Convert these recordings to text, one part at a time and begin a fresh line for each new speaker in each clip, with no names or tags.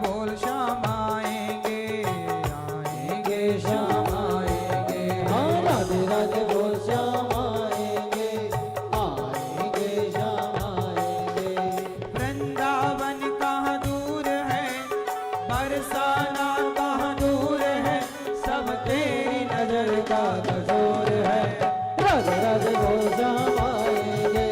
बोल श्याम आएंगे, आएंगे श्याम आएंगे।
हाँ राधे राधे बोल श्याम आएंगे, आएंगे श्याम आएंगे।
वृंदावन कहाँ दूर है, बरसाना कहाँ दूर है, सब तेरी नजर का कसूर है।
राधे राधे बोल श्याम आएंगे,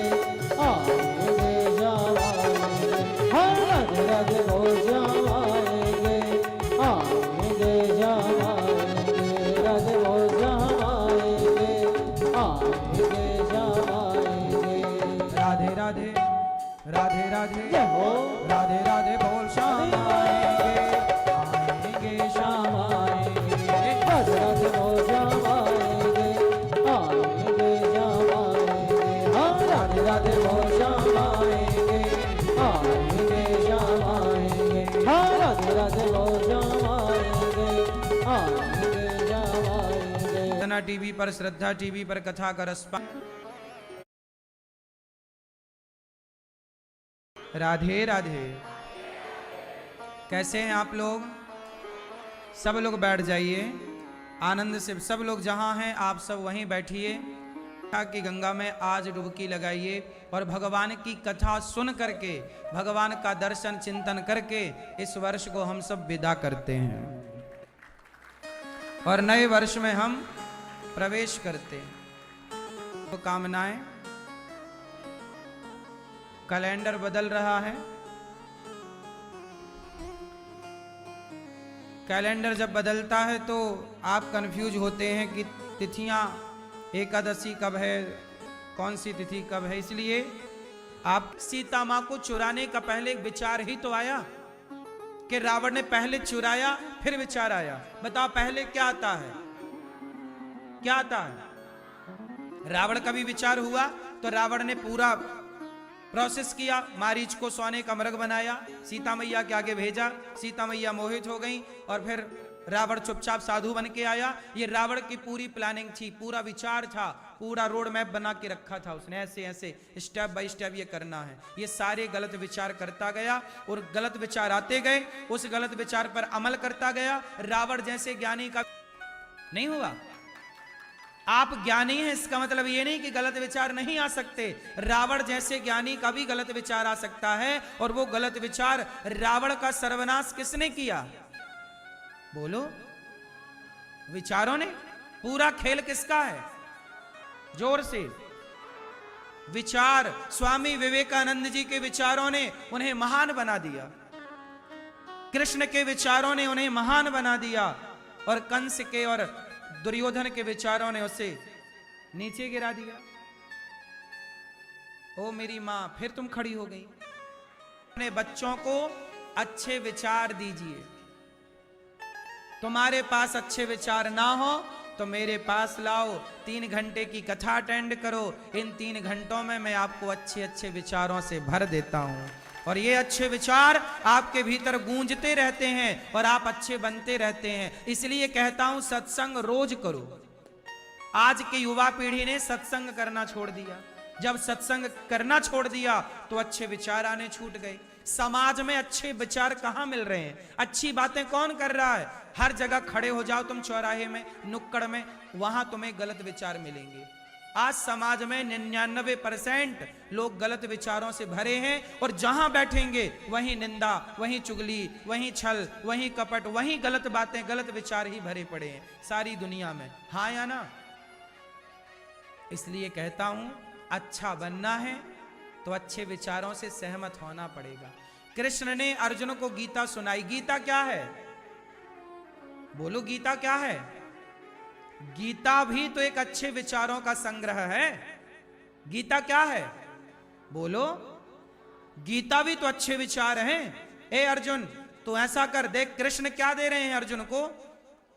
आएंगे श्याम आएंगे। हाँ राधे राधे बोल श्याम आएंगे, आएंगे श्याम आएंगे। राधे बोल श्याम आएंगे, आएंगे श्याम आएंगे।
राधे राधे राधे राधे
जय हो।
राधे राधे बोल श्याम आएंगे, आएंगे श्याम आएंगे।
राधे राधे बोल श्याम आएंगे, आएंगे श्याम आएंगे। हाँ राधे राधे बोल श्याम आएंगे, आएंगे श्याम आएंगे। हाँ राधे राधे बोल श्याम आएंगे, आएंगे श्याम आएंगे।
जना टीवी पर, श्रद्धा टीवी पर कथा का रसपा। राधे राधे। कैसे हैं आप लोग? सब लोग बैठ जाइए आनंद से। सब लोग जहां हैं आप सब वहीं बैठिए। कि गंगा में आज डुबकी लगाइए और भगवान की कथा सुन करके, भगवान का दर्शन चिंतन करके इस वर्ष को हम सब विदा करते हैं और नए वर्ष में हम प्रवेश करते हैं। तो कामनाएं, कैलेंडर बदल रहा है। कैलेंडर जब बदलता है तो आप कंफ्यूज होते हैं कि तिथियां, एकादशी कब है, कौन सी तिथि कब है। इसलिए आप सीता मां को चुराने का पहले एक विचार ही तो आया कि रावण ने पहले चुराया फिर विचार आया। बताओ पहले क्या आता है? क्या आता है? रावण का भी विचार हुआ तो रावण ने पूरा प्रोसेस किया, मारीच को सोने का मृग बनाया, सीता मैया के आगे भेजा, सीता मैया मोहित हो गई और फिर रावण चुपचाप साधु बन के आया। ये रावण की पूरी प्लानिंग थी, पूरा विचार था, पूरा रोड मैप बना के रखा था उसने। ऐसे ऐसे स्टेप बाय स्टेप ये करना है। ये सारे गलत विचार करता गया और गलत विचार आते गए, उस गलत विचार पर अमल करता गया। रावण जैसे ज्ञानी का नहीं हुआ। आप ज्ञानी हैं इसका मतलब ये नहीं कि गलत विचार नहीं आ सकते। रावण जैसे ज्ञानी का भी गलत विचार आ सकता है और वो गलत विचार, रावण का सर्वनाश किसने किया? बोलो, विचारों ने। पूरा खेल किसका है? जोर से। विचार, स्वामी विवेकानंद जी के विचारों ने उन्हें महान बना दिया, कृष्ण के विचारों ने उन्हें महान बना दिया और कंस के और दुर्योधन के विचारों ने उसे नीचे गिरा दिया। ओ मेरी मां, फिर तुम खड़ी हो गई। अपने बच्चों को अच्छे विचार दीजिए। तुम्हारे पास अच्छे विचार ना हो तो मेरे पास लाओ, 3 घंटे की कथा अटेंड करो। इन 3 घंटों में मैं आपको अच्छे अच्छे विचारों से भर देता हूं और ये अच्छे विचार आपके भीतर गूंजते रहते हैं और आप अच्छे बनते रहते हैं। इसलिए कहता हूं सत्संग रोज करो। आज की युवा पीढ़ी ने सत्संग करना छोड़ दिया। जब सत्संग करना छोड़ दिया तो अच्छे विचार आने छूट गए। समाज में अच्छे विचार कहां मिल रहे हैं? अच्छी बातें कौन कर रहा है? हर जगह खड़े हो जाओ तुम, चौराहे में, नुक्कड़ में, वहां तुम्हें गलत विचार मिलेंगे। आज समाज में 99% लोग गलत विचारों से भरे हैं और जहां बैठेंगे वहीं निंदा, वहीं चुगली, वहीं छल, वहीं कपट, वहीं गलत बातें, गलत विचार ही भरे पड़े हैं सारी दुनिया में। हाँ या ना? इसलिए कहता हूं अच्छा बनना है तो अच्छे विचारों से सहमत होना पड़ेगा। कृष्ण ने अर्जुन को गीता सुनाई। गीता क्या है? बोलो, गीता क्या है? गीता भी तो एक अच्छे विचारों का संग्रह है। गीता क्या है? बोलो, गीता भी तो अच्छे विचार हैं। ए अर्जुन, तो ऐसा कर देख, कृष्ण क्या दे रहे हैं अर्जुन को?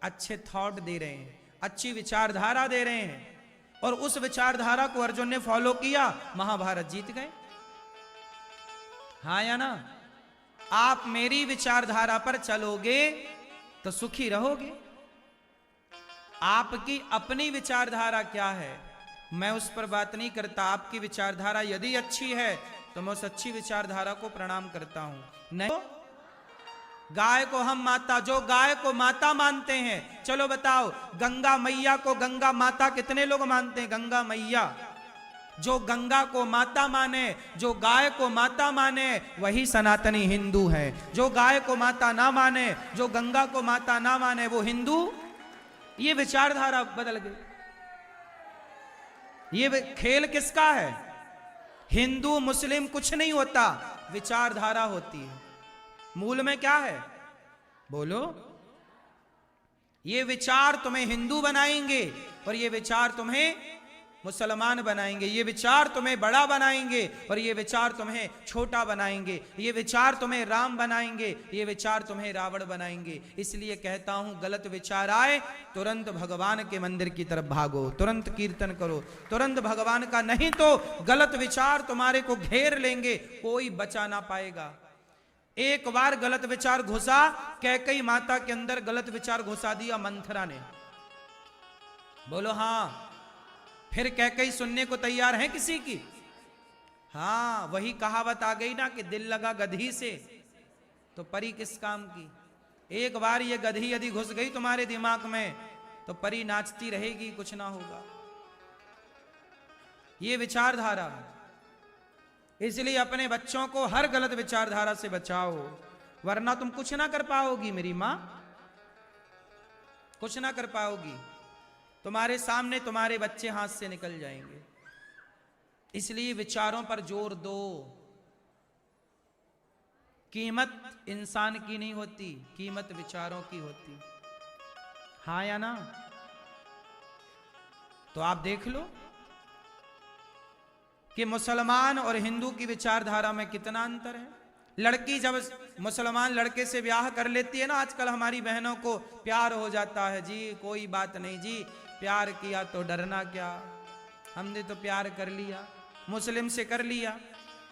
अच्छे थॉट दे रहे हैं, अच्छी विचारधारा दे रहे हैं और उस विचारधारा को अर्जुन ने फॉलो किया, महाभारत जीत गए। हाँ या ना? आप मेरी विचारधारा पर चलोगे तो सुखी रहोगे। आपकी अपनी विचारधारा क्या है मैं उस पर बात नहीं करता। आपकी विचारधारा यदि अच्छी है तो मैं उस अच्छी विचारधारा को प्रणाम करता हूं। नहीं गाय को हम माता, जो गाय को माता मानते हैं, चलो बताओ गंगा मैया को गंगा माता कितने लोग मानते हैं? गंगा मैया, जो गंगा को माता माने, जो गाय को माता माने, वही सनातनी हिंदू है। जो गाय को माता ना माने, जो गंगा को माता ना माने, वो हिंदू। ये विचारधारा बदल गई। ये खेल किसका है? हिंदू मुस्लिम कुछ नहीं होता, विचारधारा होती है। मूल में क्या है बोलो? ये विचार तुम्हें हिंदू बनाएंगे और ये विचार तुम्हें मुसलमान बनाएंगे। ये विचार तुम्हें बड़ा बनाएंगे और ये विचार तुम्हें छोटा बनाएंगे। ये विचार तुम्हें राम बनाएंगे, ये विचार तुम्हें रावण बनाएंगे। इसलिए कहता हूं, गलत विचार आए तुरंत भगवान के मंदिर की तरफ भागो, तुरंत कीर्तन करो, तुरंत भगवान का, नहीं तो गलत विचार तुम्हारे को घेर लेंगे, कोई बचा ना पाएगा। एक बार गलत विचार घुसा, कैकेयी माता के अंदर गलत विचार घुसा दिया मंथरा ने। बोलो हाँ। फिर कैकेयी सुनने को तैयार है किसी की? हाँ, वही कहावत आ गई ना कि दिल लगा गधी से तो परी किस काम की। एक बार ये गधी यदि घुस गई तुम्हारे दिमाग में तो परी नाचती रहेगी, कुछ ना होगा। ये विचारधारा। इसलिए अपने बच्चों को हर गलत विचारधारा से बचाओ, वरना तुम कुछ ना कर पाओगी मेरी मां, कुछ ना कर पाओगी। तुम्हारे सामने तुम्हारे बच्चे हाथ से निकल जाएंगे। इसलिए विचारों पर जोर दो। कीमत इंसान की नहीं होती, कीमत विचारों की होती। हाँ या ना? तो आप देख लो कि मुसलमान और हिंदू की विचारधारा में कितना अंतर है। लड़की जब मुसलमान लड़के से ब्याह कर लेती है ना, आजकल हमारी बहनों को प्यार हो जाता है जी, कोई बात नहीं जी, प्यार किया तो डरना क्या, हमने तो प्यार कर लिया, मुस्लिम से कर लिया।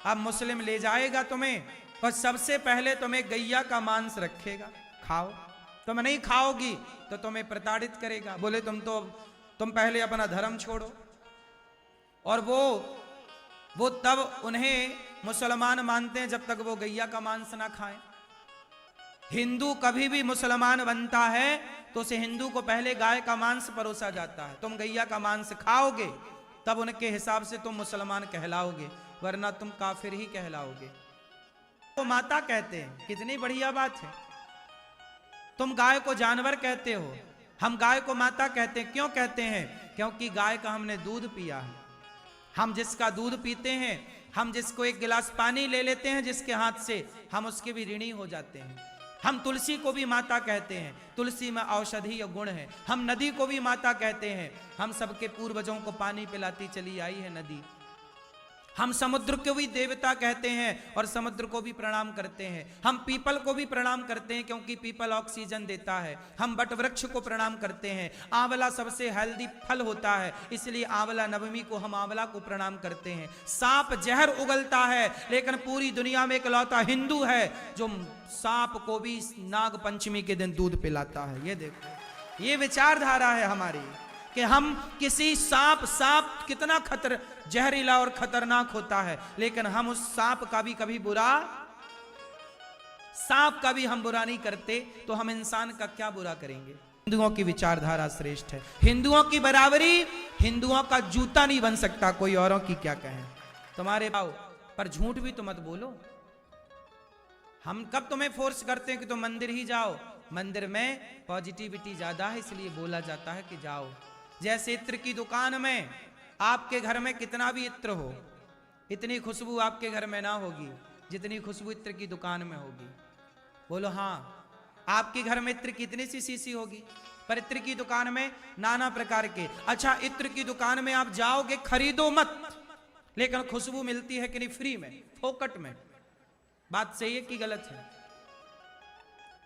अब मुस्लिम ले जाएगा तुम्हें और सबसे पहले तुम्हें गैया का मांस रखेगा, खाओ। तुम नहीं खाओगी तो तुम्हें प्रताड़ित करेगा, बोले तुम पहले अपना धर्म छोड़ो। और वो तब उन्हें मुसलमान मानते हैं जब तक वो गैया का मांस ना खाएं। हिंदू कभी भी मुसलमान बनता है तो उसे हिंदू को पहले गाय का मांस परोसा जाता है। तुम गैया का मांस खाओगे तब उनके हिसाब से तुम मुसलमान कहलाओगे, वरना तुम काफिर ही कहलाओगे। तो माता कहते हैं, कितनी बढ़िया बात है। तुम गाय को जानवर कहते हो, हम गाय को माता कहते हैं। क्यों कहते हैं? क्योंकि गाय का हमने दूध पिया है। हम जिसका दूध पीते हैं, हम जिसको एक गिलास पानी ले लेते हैं जिसके हाथ से, हम उसके भी ऋणी हो जाते हैं। हम तुलसी को भी माता कहते हैं, तुलसी में औषधीय गुण है। हम नदी को भी माता कहते हैं, हम सबके पूर्वजों को पानी पिलाती चली आई है नदी। हम समुद्र को भी देवता कहते हैं और समुद्र को भी प्रणाम करते हैं। हम पीपल को भी प्रणाम करते हैं क्योंकि पीपल ऑक्सीजन देता है। हम बट वृक्ष को प्रणाम करते हैं। आंवला सबसे हेल्दी फल होता है, इसलिए आंवला नवमी को हम आंवला को प्रणाम करते हैं। सांप जहर उगलता है, लेकिन पूरी दुनिया में इकलौता हिंदू है जो सांप को भी नाग पंचमी के दिन दूध पिलाता है। ये देखो, ये विचारधारा है हमारी कि हम किसी सांप कितना जहरीला और खतरनाक होता है, लेकिन हम उस सांप का भी कभी सांप का भी हम बुरा नहीं करते, तो हम इंसान का क्या बुरा करेंगे। हिंदुओं की विचारधारा श्रेष्ठ है। हिंदुओं की बराबरी, हिंदुओं का जूता नहीं बन सकता, कोई औरों की क्या कहें। तुम्हारे भाव पर झूठ भी तो मत बोलो। हम कब तुम्हें फोर्स करते हैं कि तुम मंदिर ही जाओ? मंदिर में पॉजिटिविटी ज्यादा है, इसलिए बोला जाता है कि जाओ। जैसे इत्र की दुकान में, आपके घर में कितना भी इत्र हो, इतनी खुशबू आपके घर में ना होगी जितनी खुशबू इत्र की दुकान में होगी। बोलो हाँ। आपके घर में इत्र कितनी सी सीसी होगी, पर इत्र की दुकान में नाना प्रकार के। अच्छा, इत्र की दुकान में आप जाओगे, खरीदो मत, लेकिन खुशबू मिलती है कि नहीं? फ्री में, फोकट में। बात सही है कि गलत है?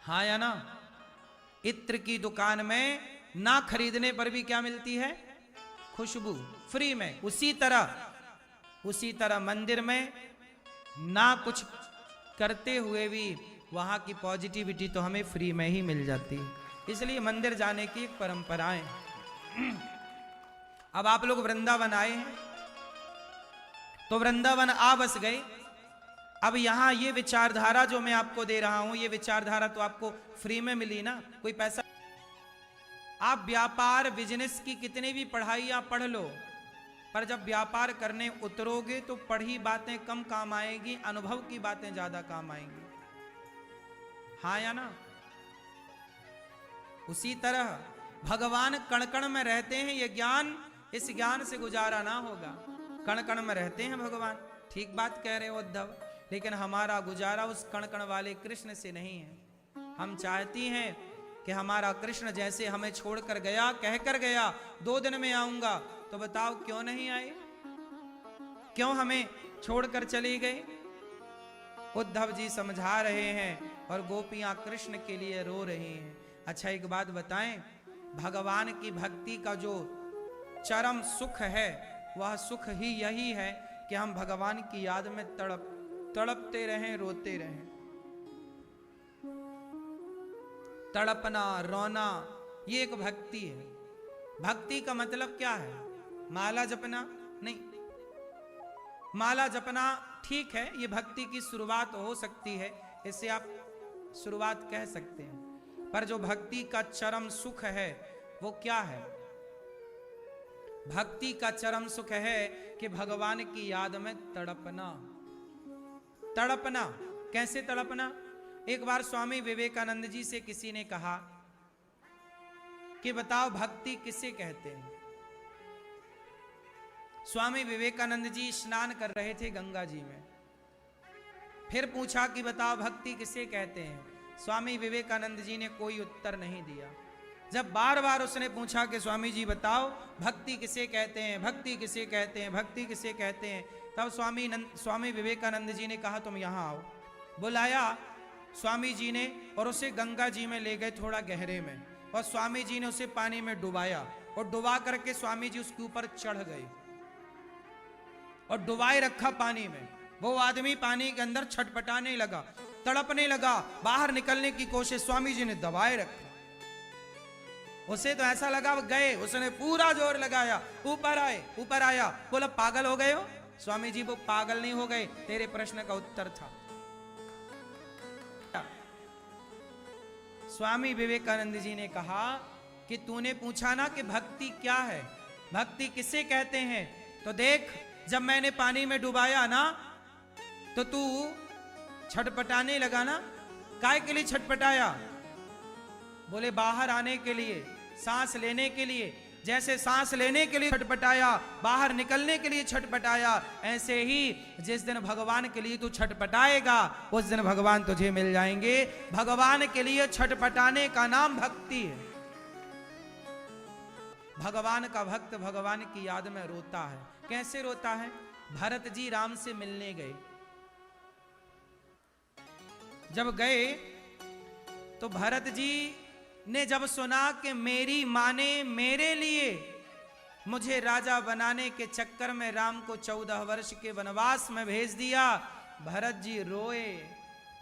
हाँ या ना? इत्र की दुकान में ना खरीदने पर भी क्या मिलती है? खुशबू, फ्री में। उसी तरह मंदिर में ना कुछ करते हुए भी वहां की पॉजिटिविटी तो हमें फ्री में ही मिल जाती है। इसलिए मंदिर जाने की एक परंपरा है। अब आप लोग वृंदावन आए हैं तो वृंदावन आ बस गए, अब यहां ये विचारधारा जो मैं आपको दे रहा हूं, ये विचारधारा तो आपको फ्री में मिली ना, कोई पैसा। आप व्यापार बिजनेस की कितनी भी पढ़ाई आप पढ़ लो, पर जब व्यापार करने उतरोगे तो पढ़ी बातें कम काम आएगी, अनुभव की बातें ज्यादा काम आएंगी। हाँ या ना? उसी तरह भगवान कण कण में रहते हैं, ये ज्ञान, इस ज्ञान से गुजारा ना होगा। कण कण में रहते हैं भगवान, ठीक बात कह रहे हो उद्धव, लेकिन हमारा गुजारा उस कण कण वाले कृष्ण से नहीं है। हम चाहती हैं कि हमारा कृष्ण जैसे हमें छोड़कर गया, कहकर गया 2 दिन में आऊंगा, तो बताओ क्यों नहीं आए? क्यों हमें छोड़कर चली गई? उद्धव जी समझा रहे हैं और गोपियां कृष्ण के लिए रो रही हैं। अच्छा एक बात बताएं, भगवान की भक्ति का जो चरम सुख है, वह सुख ही यही है कि हम भगवान की याद में तड़पते रहें, रोते रहें। तड़पना, रोना, ये एक भक्ति है। भक्ति का मतलब क्या है? माला जपना नहीं। माला जपना ठीक है, ये भक्ति की शुरुआत हो सकती है, इसे आप शुरुआत कह सकते हैं, पर जो भक्ति का चरम सुख है वो क्या है? भक्ति का चरम सुख है कि भगवान की याद में तड़पना। तड़पना कैसे तड़पना? एक बार स्वामी विवेकानंद जी से किसी ने कहा कि बताओ भक्ति किसे कहते हैं? स्वामी विवेकानंद जी स्नान कर रहे थे गंगा जी में। फिर पूछा कि बताओ भक्ति किसे कहते हैं? स्वामी विवेकानंद जी ने कोई उत्तर नहीं दिया। जब बार बार उसने पूछा कि स्वामी जी बताओ भक्ति किसे कहते हैं, भक्ति किसे कहते हैं, भक्ति किसे कहते हैं, तब स्वामी विवेकानंद जी ने कहा तुम यहाँ आओ। बुलाया स्वामी जी ने और उसे गंगा जी में ले गए थोड़ा गहरे में, और स्वामी जी ने उसे पानी में डुबाया, और डुबा करके स्वामी जी उसके ऊपर चढ़ गए और डुबाए रखा पानी में। वो आदमी पानी के अंदर छटपटाने लगा, तड़पने लगा, बाहर निकलने की कोशिश, स्वामी जी ने दबाए रखा। उसे तो ऐसा लगा वो गए, उसने पूरा जोर लगाया, ऊपर आया, बोला पागल हो गए हो? स्वामी जी वो पागल नहीं हो गए, तेरे प्रश्न का उत्तर था। स्वामी विवेकानंद जी ने कहा कि तूने पूछा ना कि भक्ति क्या है, भक्ति किसे कहते हैं, तो देख जब मैंने पानी में डुबाया ना तो तू छटपटाने लगा ना। काय के लिए छटपटाया? बोले बाहर आने के लिए, सांस लेने के लिए। जैसे सांस लेने के लिए छटपटाया, बाहर निकलने के लिए छटपटाया, ऐसे ही जिस दिन भगवान के लिए तू छटपटाएगा उस दिन भगवान तुझे मिल जाएंगे। भगवान के लिए छटपटाने का नाम भक्ति है। भगवान का भक्त भगवान की याद में रोता है। कैसे रोता है? भरत जी राम से मिलने गए। जब गए तो भरत जी ने जब सुना कि मेरी माँ ने मेरे लिए मुझे राजा बनाने के चक्कर में राम को 14 वर्ष के वनवास में भेज दिया, भरत जी रोए।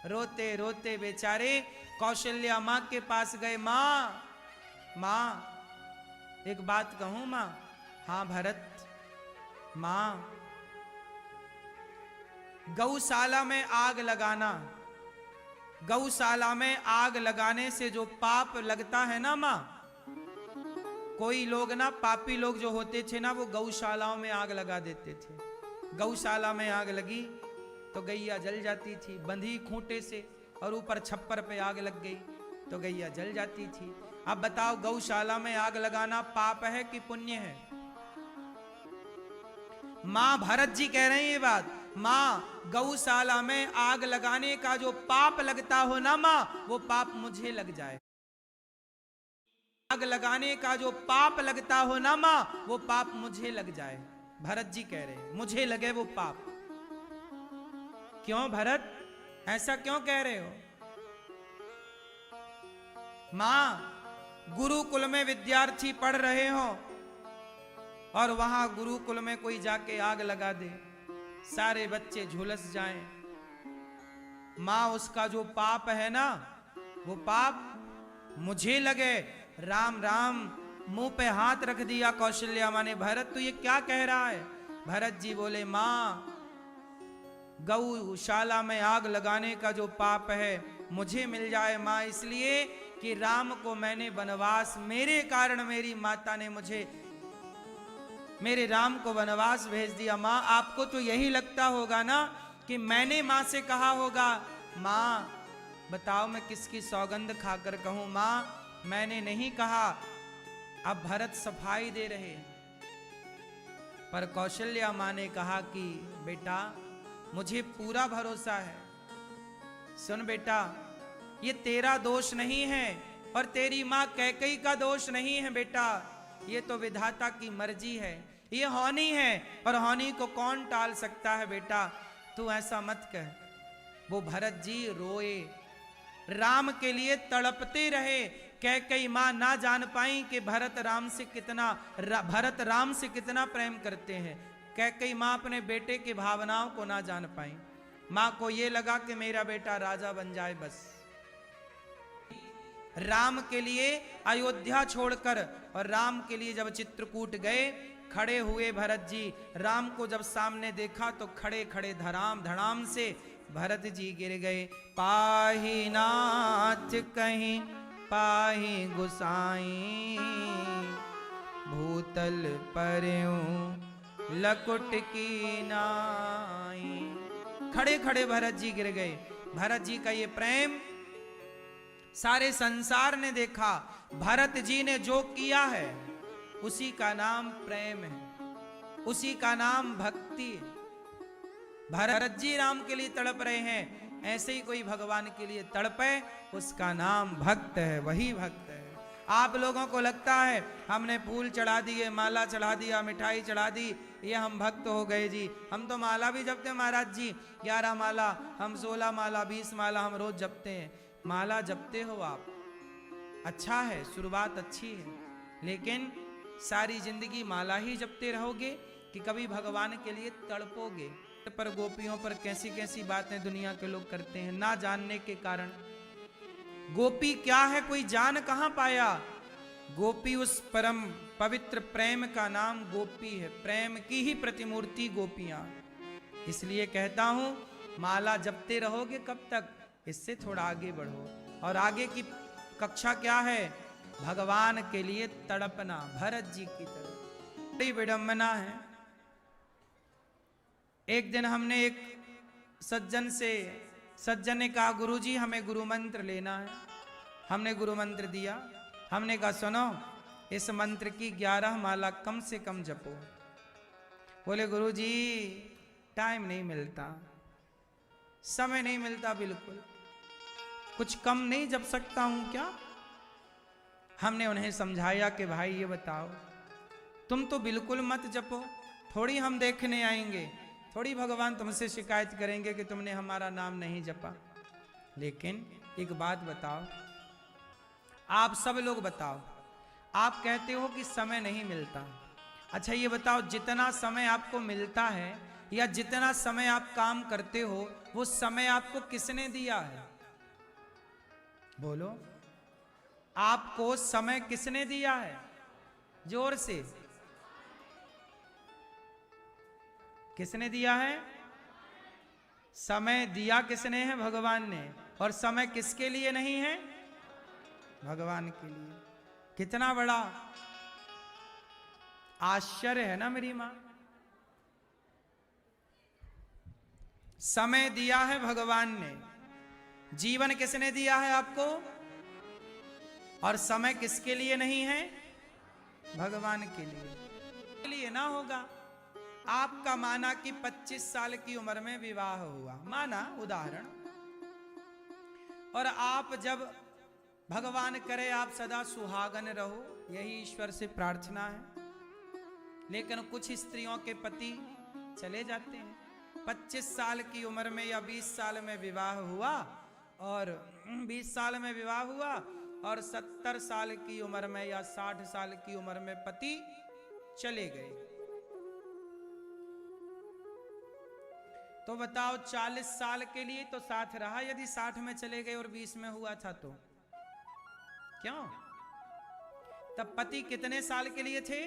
रोते रोते बेचारे कौशल्या माँ के पास गए। माँ एक बात कहूं माँ? हाँ भरत। माँ गौशाला में आग लगाना, गौशाला में आग लगाने से जो पाप लगता है ना माँ, कोई लोग ना पापी लोग जो होते थे ना वो गौशालाओं में आग लगा देते थे। गौशाला में आग लगी तो गैया जल जाती थी, बंधी खूंटे से, और ऊपर छप्पर पे आग लग गई तो गैया जल जाती थी। अब बताओ गौशाला में आग लगाना पाप है कि पुण्य है? मां भरत जी कह रहे हैं ये बात। मां गौशाला में आग लगाने का जो पाप लगता हो ना मां, वो पाप मुझे लग जाए। आग लगाने का जो पाप लगता हो ना मां, वो पाप मुझे लग जाए। भरत जी कह रहे हैं मुझे लगे वो पाप। क्यों भरत, ऐसा क्यों कह रहे हो? मां गुरुकुल में विद्यार्थी पढ़ रहे हो और वहां गुरुकुल में कोई जाके आग लगा दे, सारे बच्चे झुलस जाएं, मां उसका जो पाप है ना वो पाप मुझे लगे। राम राम मुंह पे हाथ रख दिया कौशल्या माँ ने। भरत तू ये क्या कह रहा है? भरत जी बोले मां गौशाला में आग लगाने का जो पाप है मुझे मिल जाए माँ, इसलिए कि राम को मैंने वनवास, मेरे कारण मेरी माता ने मुझे, मेरे राम को वनवास भेज दिया। माँ आपको तो यही लगता होगा ना कि मैंने माँ से कहा होगा, माँ बताओ मैं किसकी सौगंध खाकर कहूं, माँ मैंने नहीं कहा। अब भरत सफाई दे रहे, पर कौशल्या माँ ने कहा कि बेटा मुझे पूरा भरोसा है, सुन बेटा ये तेरा दोष नहीं है और तेरी माँ कैकेयी का दोष नहीं है बेटा, ये तो विधाता की मर्जी है, ये होनी है और होनी को कौन टाल सकता है बेटा, तू ऐसा मत कह। वो भरत जी रोए, राम के लिए तड़पते रहे। कैकेयी माँ ना जान पाई कि भरत राम से कितना प्रेम करते हैं। कैकेयी माँ अपने बेटे की भावनाओं को ना जान पाई। माँ को ये लगा कि मेरा बेटा राजा बन जाए बस। राम के लिए अयोध्या छोड़कर और राम के लिए जब चित्रकूट गए, खड़े हुए भरत जी, राम को जब सामने देखा तो खड़े खड़े धड़ाम धड़ाम से भरत जी गिर गए। पाही नाथ कहीं पाही गुसाई, भूतल परयूं लकुट की नाई। खड़े खड़े भरत जी गिर गए। भरत जी का ये प्रेम सारे संसार ने देखा। भरत जी ने जो किया है उसी का नाम प्रेम है, उसी का नाम भक्ति है। भरत जी राम के लिए तड़प रहे हैं, ऐसे ही कोई भगवान के लिए तड़पे, उसका नाम भक्त है, वही भक्त है। आप लोगों को लगता है हमने फूल चढ़ा दिए, माला चढ़ा दिया, मिठाई चढ़ा दी, ये हम भक्त हो गए जी। हम तो माला भी जपते हैं महाराज जी, 11 माला, हम 16 माला, 20 माला हम रोज जपते हैं। माला जपते हो आप, अच्छा है, शुरुआत अच्छी है, लेकिन सारी जिंदगी माला ही जपते रहोगे कि कभी भगवान के लिए तड़पोगे? पर गोपियों पर कैसी कैसी बातें दुनिया के लोग करते हैं ना जानने के कारण। गोपी क्या है कोई जान कहां पाया? गोपी उस परम पवित्र प्रेम का नाम गोपी है, प्रेम की ही प्रतिमूर्ति गोपियां। इसलिए कहता हूं माला जपते रहोगे कब तक, इससे थोड़ा आगे बढ़ो। और आगे की कक्षा क्या है? भगवान के लिए तड़पना, भरत जी की तरह। बड़ी विडंबना है। एक दिन हमने एक सज्जन ने कहा गुरुजी हमें गुरु मंत्र लेना है। हमने गुरु मंत्र दिया। हमने कहा सुनो इस मंत्र की 11 माला कम से कम जपो। बोले गुरुजी टाइम नहीं मिलता, समय नहीं मिलता, बिल्कुल कुछ कम नहीं जप सकता हूं क्या? हमने उन्हें समझाया कि भाई ये बताओ, तुम तो बिल्कुल मत जपो, थोड़ी हम देखने आएंगे, थोड़ी भगवान तुमसे शिकायत करेंगे कि तुमने हमारा नाम नहीं जपा। लेकिन एक बात बताओ, आप सब लोग बताओ, आप कहते हो कि समय नहीं मिलता। अच्छा ये बताओ, जितना समय आपको मिलता है या जितना समय आप काम करते हो, वो समय आपको किसने दिया है? बोलो, आपको समय किसने दिया है? जोर से, किसने दिया है? समय दिया किसने है? भगवान ने। और समय किसके लिए नहीं है? भगवान के लिए। कितना बड़ा आश्चर्य है ना मेरी मां। समय दिया है भगवान ने, जीवन किसने दिया है आपको? और समय किसके लिए नहीं है? भगवान के लिए ना होगा। आपका माना कि 25 साल की उम्र में विवाह हुआ, माना उदाहरण, और आप जब भगवान करे आप सदा सुहागन रहो, यही ईश्वर से प्रार्थना है। लेकिन कुछ स्त्रियों के पति चले जाते हैं। 25 साल की उम्र में या 20 साल में विवाह हुआ, और 20 साल में विवाह हुआ और 70 साल की उम्र में या 60 साल की उम्र में पति चले गए। तो बताओ 40 साल के लिए तो साथ रहा, यदि 60 में चले गए और 20 में हुआ था तो क्यों? तब पति कितने साल के लिए थे?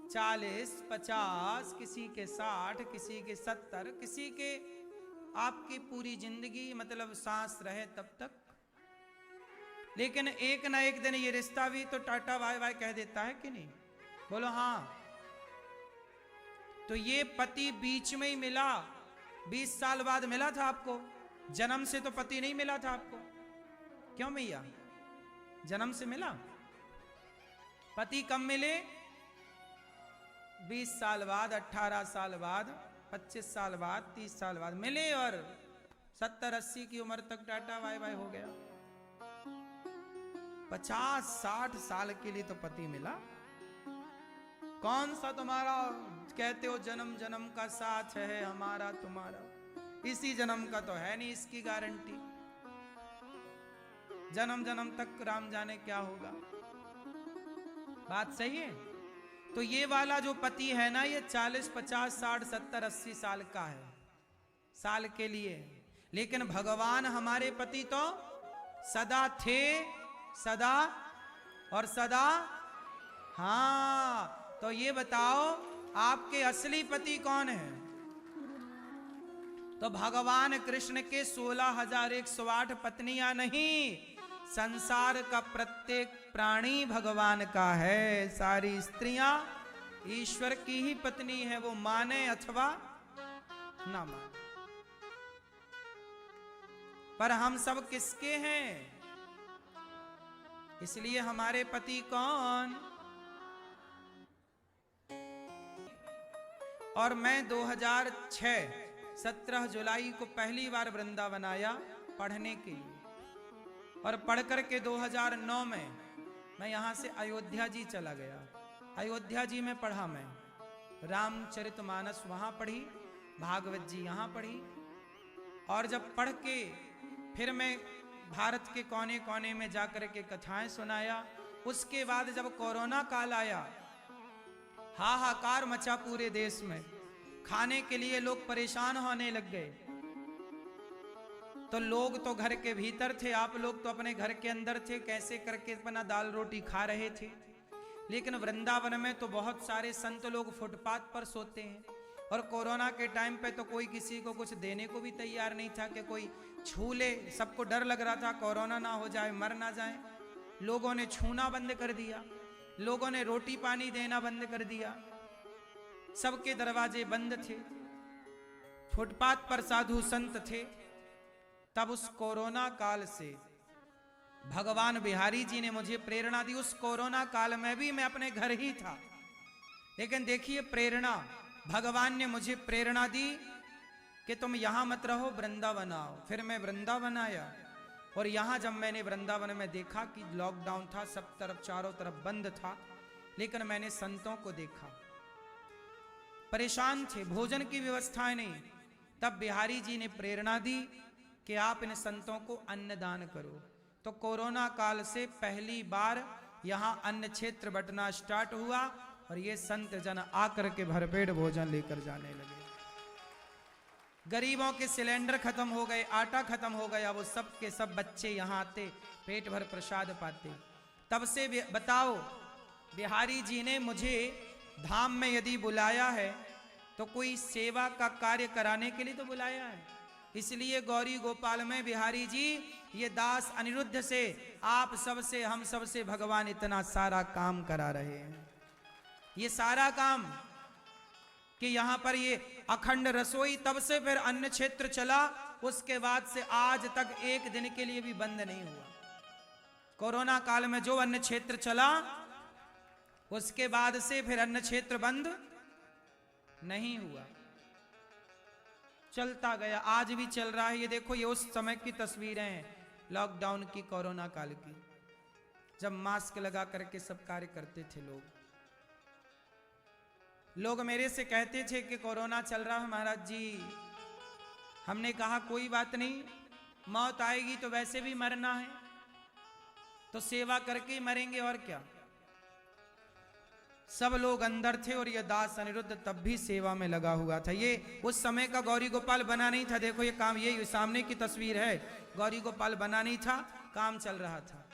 40, 50, किसी के 60, किसी के 70, किसी के आपकी पूरी जिंदगी मतलब सांस रहे तब तक, लेकिन एक ना एक दिन ये रिश्ता भी तो टाटा बाय बाय कह देता है कि नहीं? बोलो हाँ। तो ये पति बीच में ही मिला, 20 साल बाद मिला था आपको, जन्म से तो पति नहीं मिला था आपको। क्यों भैया? जन्म से मिला? पति कब मिले? 20 साल बाद, 18 साल बाद, 25 साल बाद, 30 साल बाद मिले, और 70-80 की उम्र तक टाटा बाय बाय हो गया। 50-60 साल के लिए तो पति मिला। कौन सा तुम्हारा कहते हो जन्म जन्म का साथ है हमारा तुम्हारा, इसी जन्म का तो है नहीं इसकी गारंटी। जन्म जन्म तक राम जाने क्या होगा। बात सही है? तो ये वाला जो पति है ना, ये 40, 50, 60, 70, 80 साल का है, साल के लिए। लेकिन भगवान हमारे पति तो सदा थे, सदा और सदा। हाँ, तो ये बताओ आपके असली पति कौन है? तो भगवान कृष्ण के 16,108 पत्नियां नहीं, संसार का प्रत्येक प्राणी भगवान का है। सारी स्त्रियां ईश्वर की ही पत्नी है, वो माने अथवा ना माने। पर हम सब किसके हैं? इसलिए हमारे पति कौन? और मैं 2006 17 जुलाई को पहली बार वृंदावन आया पढ़ने के लिए, और पढ़ करके 2009 में मैं यहाँ से अयोध्या जी चला गया। अयोध्या जी में पढ़ा मैं, रामचरितमानस वहाँ पढ़ी, भागवत जी यहाँ पढ़ी, और जब पढ़ के फिर मैं भारत के कोने कोने में जाकर के कथाएं सुनाया। उसके बाद जब कोरोना काल आया, हाहाकार मचा पूरे देश में, खाने के लिए लोग परेशान होने लग गए। तो लोग तो घर के भीतर थे, आप लोग तो अपने घर के अंदर थे, कैसे करके अपना दाल रोटी खा रहे थे। लेकिन वृंदावन में तो बहुत सारे संत लोग फुटपाथ पर सोते हैं, और कोरोना के टाइम पे तो कोई किसी को कुछ देने को भी तैयार नहीं था कि कोई छू ले। सबको डर लग रहा था कोरोना ना हो जाए, मर ना जाए। लोगों ने छूना बंद कर दिया, लोगों ने रोटी पानी देना बंद कर दिया, सबके दरवाजे बंद थे, फुटपाथ पर साधु संत थे। तब उस कोरोना काल से भगवान बिहारी जी ने मुझे प्रेरणा दी। उस कोरोना काल में भी मैं अपने घर ही था, लेकिन देखिए प्रेरणा, भगवान ने मुझे प्रेरणा दी कि तुम यहां मत रहो, वृंदावन आओ। फिर मैं वृंदावन आया, और यहां जब मैंने वृंदावन में देखा कि लॉकडाउन था, सब तरफ चारों तरफ बंद था, लेकिन मैंने संतों को देखा, परेशान थे, भोजन की व्यवस्थाएं नहीं। तब बिहारी जी ने प्रेरणा दी कि आप इन संतों को अन्नदान करो। तो कोरोना काल से पहली बार यहां अन्न क्षेत्र बंटना स्टार्ट हुआ, और ये संत जन आकर के भरपेट भोजन लेकर जाने लगे। गरीबों के सिलेंडर खत्म हो गए, आटा खत्म हो गया, वो सब के सब बच्चे यहाँ आते, पेट भर प्रसाद पाते। तब से बताओ, बिहारी जी ने मुझे धाम में यदि बुलाया है तो कोई सेवा का कार्य कराने के लिए तो बुलाया है। इसलिए गौरी गोपाल में बिहारी जी ये दास अनिरुद्ध से, आप सबसे, हम सबसे भगवान इतना सारा काम करा रहे हैं। ये सारा काम कि यहाँ पर ये अखंड रसोई, तब से फिर अन्न क्षेत्र चला, उसके बाद से आज तक एक दिन के लिए भी बंद नहीं हुआ। कोरोना काल में जो अन्न क्षेत्र चला, उसके बाद से फिर अन्न क्षेत्र बंद नहीं हुआ, चलता गया, आज भी चल रहा है। ये देखो, ये उस समय की तस्वीरें हैं, लॉकडाउन की, कोरोना काल की, जब मास्क लगा करके सब कार्य करते थे लोग। लोग मेरे से कहते थे कि कोरोना चल रहा है महाराज जी। हमने कहा कोई बात नहीं, मौत आएगी तो वैसे भी मरना है, तो सेवा करके ही मरेंगे, और क्या। सब लोग अंदर थे, और ये दास अनिरुद्ध तब भी सेवा में लगा हुआ था। ये उस समय का गौरी गोपाल बना नहीं था। देखो ये काम, ये सामने की तस्वीर है, गौरी गोपाल बना नहीं था, काम चल रहा था।